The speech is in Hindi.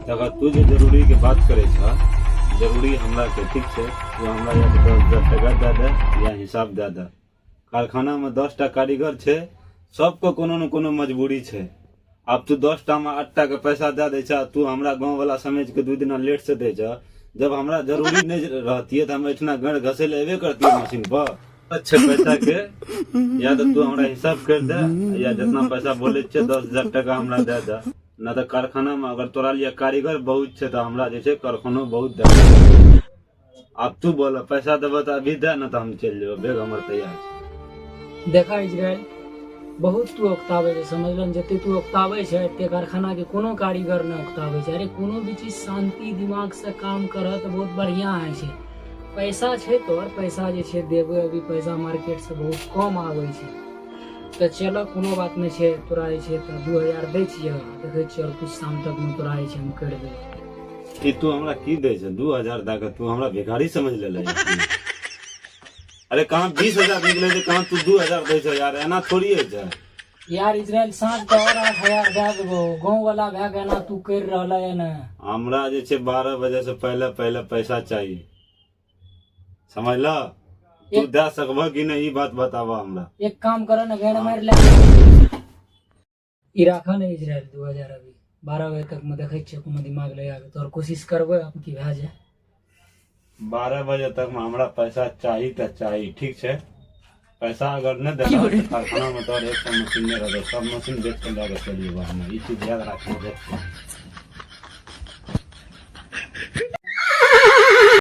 अगर तू जो जरूरी के बात करे छा, जरूरी हमरा के ठीक है, तो हमरा या तो 10,000 टका दे दे या हिसाब दे दे। कारखाना में 10टा कारीगर छे, सबको कोनो न कोनो मजबूरी छे। अब तू 10टा में 8टा के पैसा दे दे छा, तू हमरा गांव वाला समझ के 2 दिन लेट से दे जा। जब हमरा जरूरी नहीं रहती है तो हम इतना गण घसे लेवे करती है मशीन पर अच्छे पैसा के। या तो तू हमरा हिसाब कर दे या जितना पैसा बोले छे 10,000 टका हमरा दे दे। न तो कारखाना में अगर तोरा लिए कारीगर बहुत छे तो हमरा जैसे कारखानो बहुत दे। अब तू बोल पैसा देव तो अभी दे, न तो हम चल जाओ, बेग हमर तैयार छे। देखा इजराइल बहुत तू उकतावे छे, समझलन जते तू उकतावे छे एते कारखाना के कोनो कारीगर न उकतावे छे। अरे कोनो भी चीज शांति दिमाग से काम करत तो बहुत बढ़िया है छे। पैसा छे तो और पैसा जे छे देबे, अभी पैसा मार्केट से बहुत कम आवे छे। तो चलो कोनो बात नहीं छे, तोरा जे छे तो 2,000 दे छिए, देखे छिए और कुछ शाम तक में तोरा जे छे हम कर देबे। कि तू हमरा की दे छे 2,000 दा के? तू हमरा भिखारी समझ ले अरे कहाँ 20,000 निकले थे, कहाँ तू 2,000 दे छे यार, एना थोड़ी है छे यार। इजराइल सांझ के और 8,000 दे देबो, गांव वाला भे के ना तू कर रहले है ना। हमरा जे छे 12 बजे से पहले पहले पैसा चाहिए, समझ ला। तू दे सकबा कि नहीं, बात बतावा हमरा। एक काम करे ना, गैर मार ले ई राखा नहीं इजराइल 2,000 अभी 12 बजे तक में देखे छे कोनो दिमाग लगा के तोर कोशिश करबे अब की भे जाए। 12 बजे तक में हमरा पैसा चाहिए तो चाहिए, ठीक है। पैसा अगर न देना तो कारखाना में तो एक मशीन नहीं रहे, सब मशीन बेच के लेके चलिए। ई चीज याद रखना।